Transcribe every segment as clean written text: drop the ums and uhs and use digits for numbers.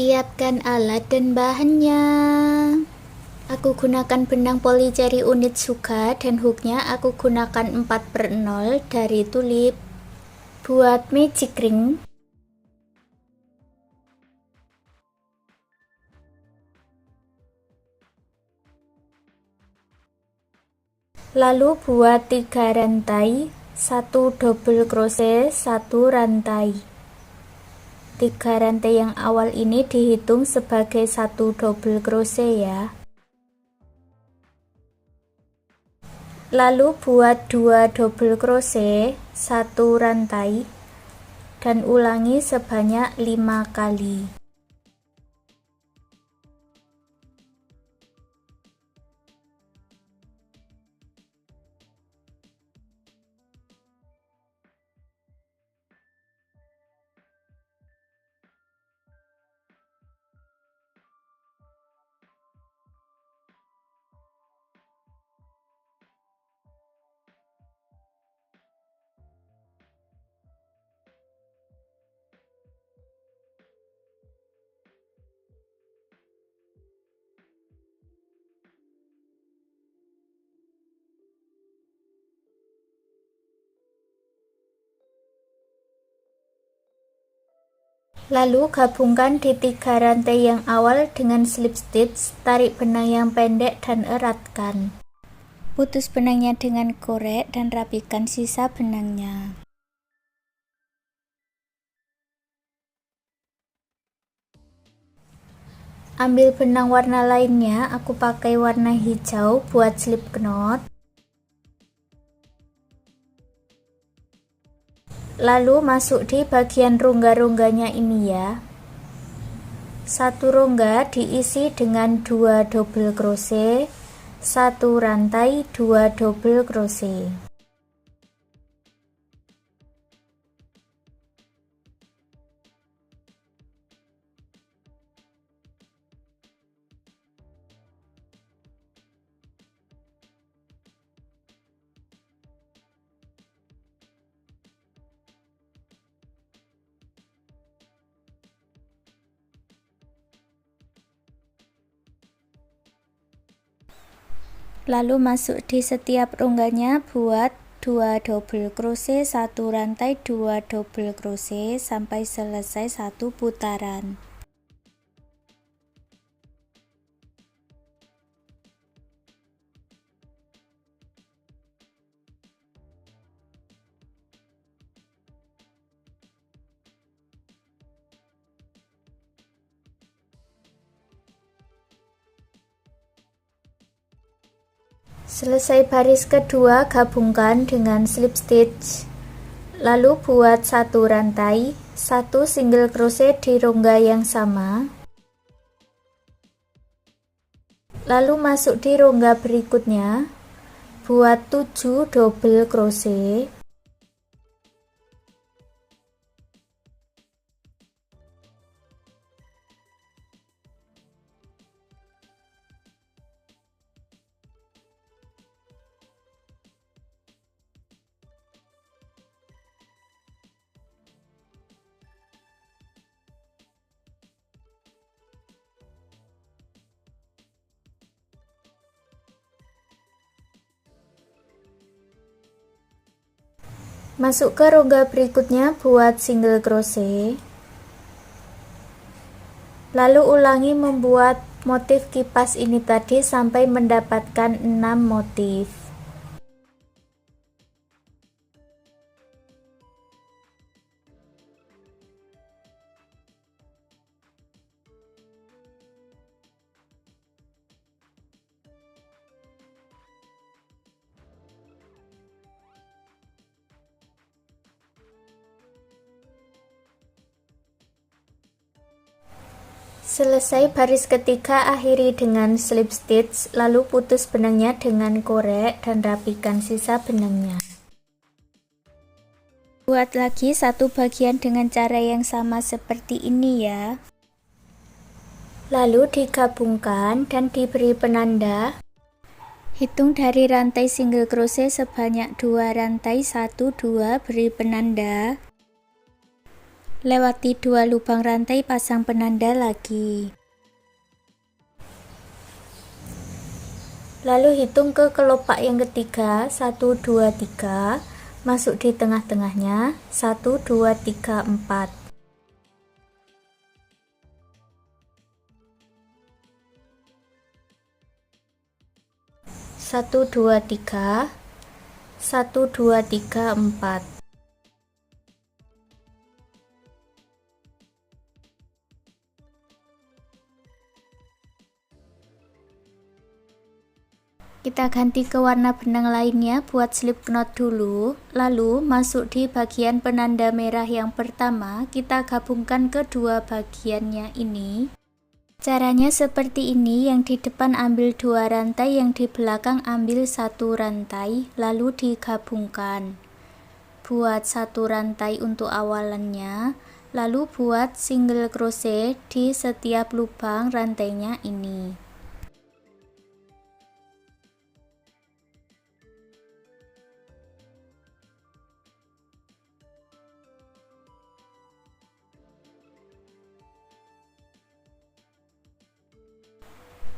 Siapkan alat dan bahannya. Aku gunakan benang polycherry unit Suka dan hooknya aku gunakan 4/0 dari Tulip. Buat magic ring, lalu buat 3 rantai, 1 double crochet, 1 rantai. 3 rantai yang awal ini dihitung sebagai 1 double crochet ya. Lalu buat 2 double crochet, 1 rantai, dan ulangi sebanyak 5 kali. Lalu gabungkan di 3 rantai yang awal dengan slip stitch, tarik benang yang pendek dan eratkan. Putus benangnya dengan korek dan rapikan sisa benangnya. Ambil benang warna lainnya, aku pakai warna hijau buat slip knot. Lalu masuk di bagian rongga-rongganya ini ya. Satu rongga diisi dengan 2 double crochet, 1 rantai, 2 double crochet. Lalu masuk di setiap rongganya buat 2 double crochet, 1 rantai, 2 double crochet sampai selesai 1 putaran. Selesai baris kedua, gabungkan dengan slip stitch. Lalu buat 1 rantai, 1 single crochet di rongga yang sama. Lalu masuk di rongga berikutnya, buat 7 double crochet. Masuk ke rongga berikutnya buat single crochet. Lalu ulangi membuat motif kipas ini tadi sampai mendapatkan 6 motif. Selesai baris ketiga, akhiri dengan slip stitch, lalu putus benangnya dengan korek dan rapikan sisa benangnya. Buat lagi satu bagian dengan cara yang sama seperti ini ya. Lalu digabungkan dan diberi penanda. Hitung dari rantai single crochet sebanyak 2 rantai, 1, 2, beri penanda. Lewati 2 lubang rantai, pasang penanda lagi. Lalu hitung ke kelopak yang ketiga, 1, 2, 3, masuk di tengah-tengahnya, 1, 2, 3, 4. 1, 2, 3, 1, 2, 3, 4. Kita ganti ke warna benang lainnya, buat slip knot dulu, lalu masuk di bagian penanda merah yang pertama, kita gabungkan kedua bagiannya ini. Caranya seperti ini, yang di depan ambil 2 rantai, yang di belakang ambil 1 rantai, lalu digabungkan. Buat 1 rantai untuk awalannya, lalu buat single crochet di setiap lubang rantainya ini.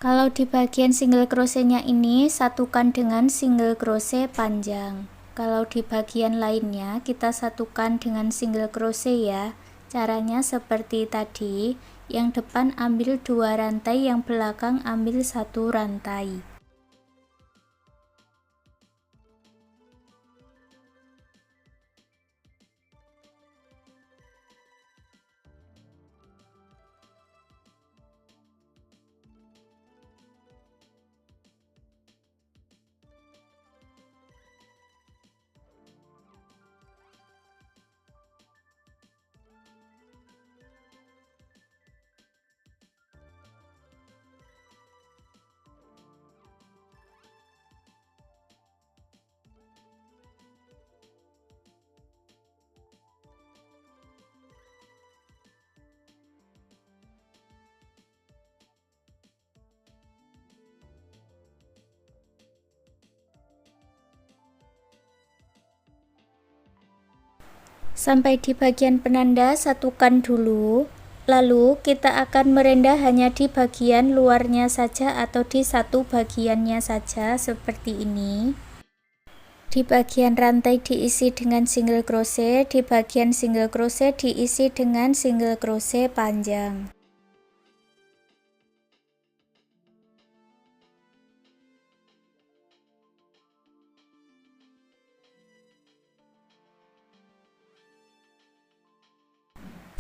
Kalau di bagian single crochetnya ini, satukan dengan single crochet panjang. Kalau di bagian lainnya, kita satukan dengan single crochet ya. Caranya seperti tadi, yang depan ambil 2 rantai, yang belakang ambil 1 rantai. Sampai di bagian penanda, satukan dulu. Lalu kita akan merendah hanya di bagian luarnya saja atau di satu bagiannya saja seperti ini. Di bagian rantai diisi dengan single crochet, di bagian single crochet diisi dengan single crochet panjang.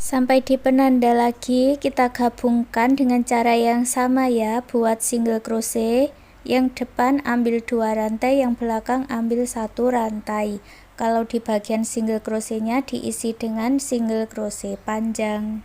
Sampai di penanda lagi, kita gabungkan dengan cara yang sama ya. Buat single crochet, yang depan ambil 2 rantai, yang belakang ambil 1 rantai. Kalau di bagian single crochetnya diisi dengan single crochet panjang.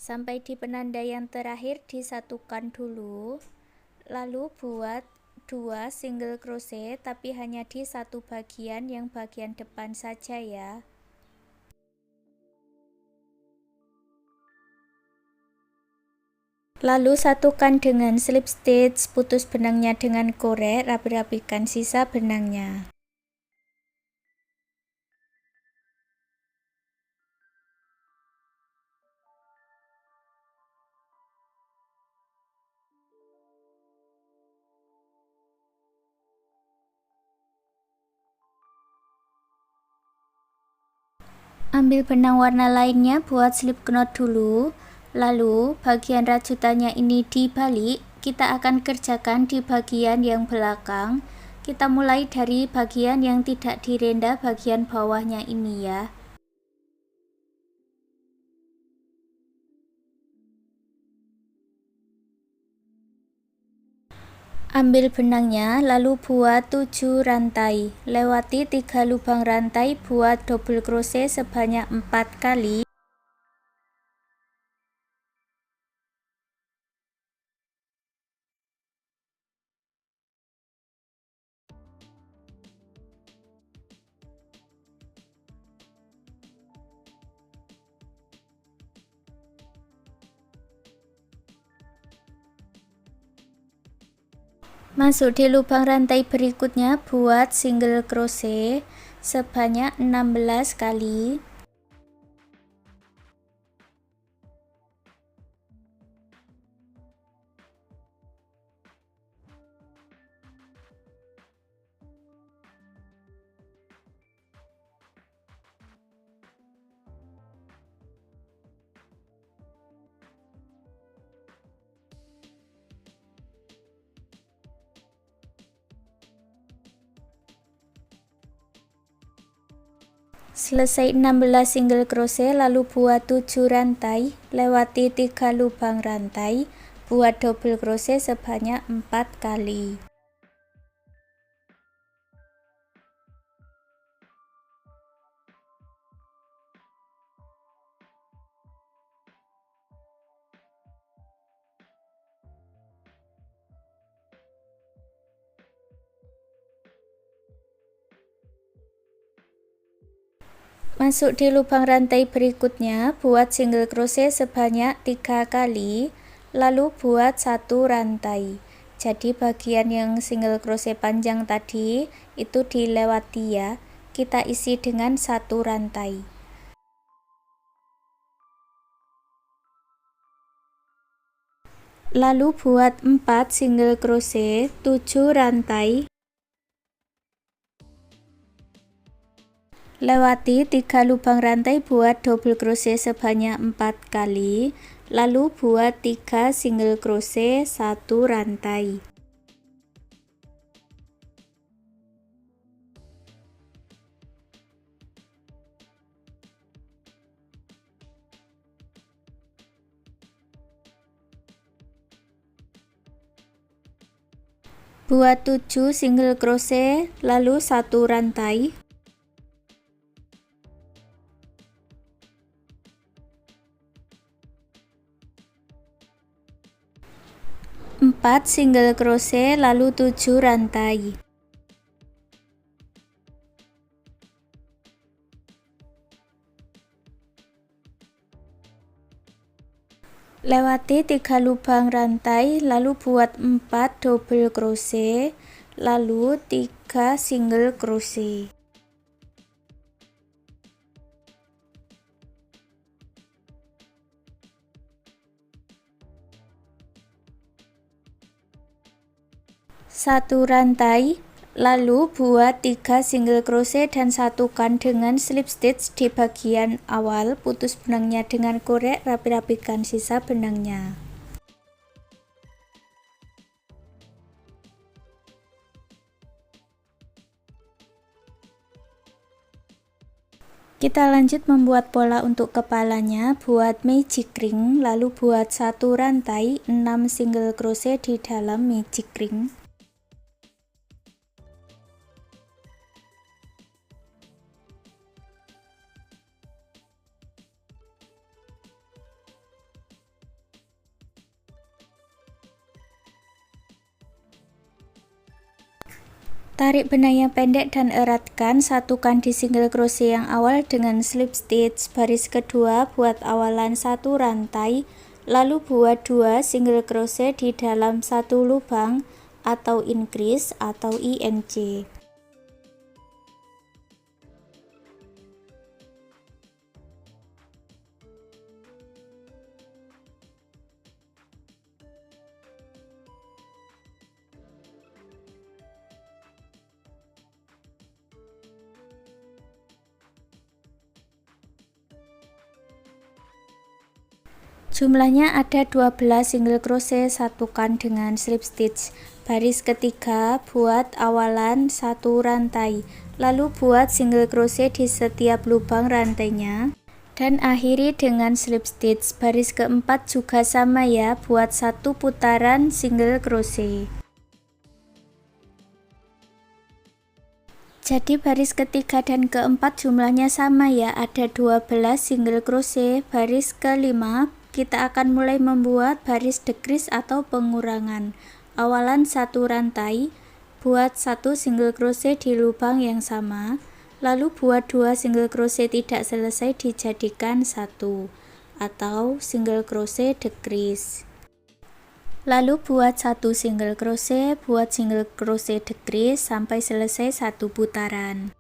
Sampai di penanda yang terakhir disatukan dulu, lalu buat 2 single crochet tapi hanya di satu bagian, yang bagian depan saja ya. Lalu satukan dengan slip stitch, putus benangnya dengan korek, rapi-rapikan sisa benangnya. Ambil benang warna lainnya, buat slip knot dulu, lalu bagian rajutannya ini dibalik. Kita akan kerjakan di bagian yang belakang. Kita mulai dari bagian yang tidak direndah, bagian bawahnya ini ya. Ambil benangnya, lalu buat 7 rantai. Lewati 3 lubang rantai, buat double crochet sebanyak 4 kali. Masuk di lubang rantai berikutnya, buat single crochet sebanyak 16 kali. Selesai 16 single crochet, lalu buat 7 rantai, lewati 3 lubang rantai, buat double crochet sebanyak 4 kali. Masuk di lubang rantai berikutnya, buat single crochet sebanyak 3 kali, lalu buat 1 rantai. Jadi bagian yang single crochet panjang tadi itu dilewati ya, kita isi dengan 1 rantai. Lalu buat 4 single crochet, 7 rantai. Lewati 3 lubang rantai, buat double crochet sebanyak 4 kali, lalu buat 3 single crochet, 1 rantai. Buat 7 single crochet, lalu 1 rantai. Empat single crochet, lalu 7 rantai. Lewati 3 lubang rantai, lalu buat 4 double crochet, lalu 3 single crochet. Satu rantai, lalu buat 3 single crochet dan satukan dengan slip stitch di bagian awal. Putus benangnya dengan korek, rapi-rapikan sisa benangnya. Kita lanjut membuat pola untuk kepalanya. Buat magic ring, lalu buat 1 rantai, 6 single crochet di dalam magic ring. Tarik benang yang pendek dan eratkan, satukan di single crochet yang awal dengan slip stitch. Baris kedua buat awalan 1 rantai, lalu buat 2 single crochet di dalam 1 lubang atau increase atau INC. Jumlahnya ada 12 single crochet, satukan dengan slip stitch. Baris ketiga buat awalan 1 rantai, lalu buat single crochet di setiap lubang rantainya dan akhiri dengan slip stitch. Baris keempat juga sama ya, buat 1 putaran single crochet. Jadi baris ketiga dan keempat jumlahnya sama ya, ada 12 single crochet. Baris kelima kita akan mulai membuat baris decrease atau pengurangan. Awalan 1 rantai, buat 1 single crochet di lubang yang sama, lalu buat 2 single crochet tidak selesai dijadikan 1 atau single crochet decrease. Lalu buat satu single crochet, buat single crochet decrease sampai selesai satu putaran.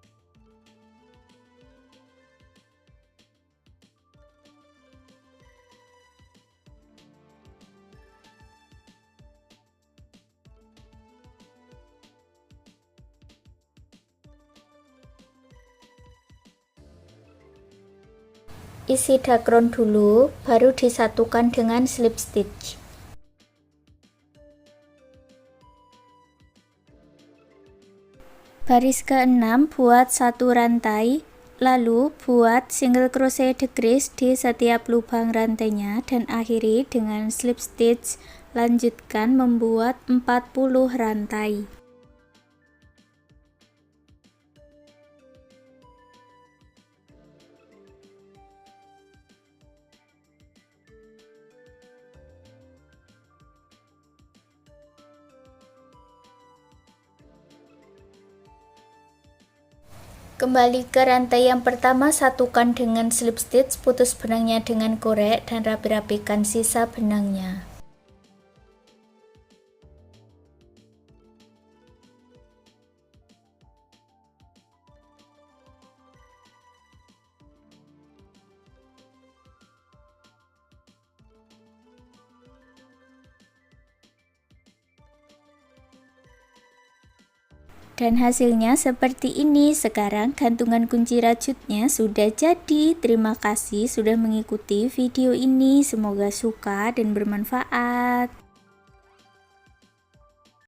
Isi dakron dulu, baru disatukan dengan slip stitch. Baris ke-6 buat satu rantai, lalu buat single crochet decrease di setiap lubang rantainya dan akhiri dengan slip stitch. Lanjutkan membuat 40 rantai. Kembali ke rantai yang pertama, satukan dengan slip stitch, putus benangnya dengan korek dan rapi-rapikan sisa benangnya. Dan hasilnya seperti ini. Sekarang gantungan kunci rajutnya sudah jadi. Terima kasih sudah mengikuti video ini. Semoga suka dan bermanfaat.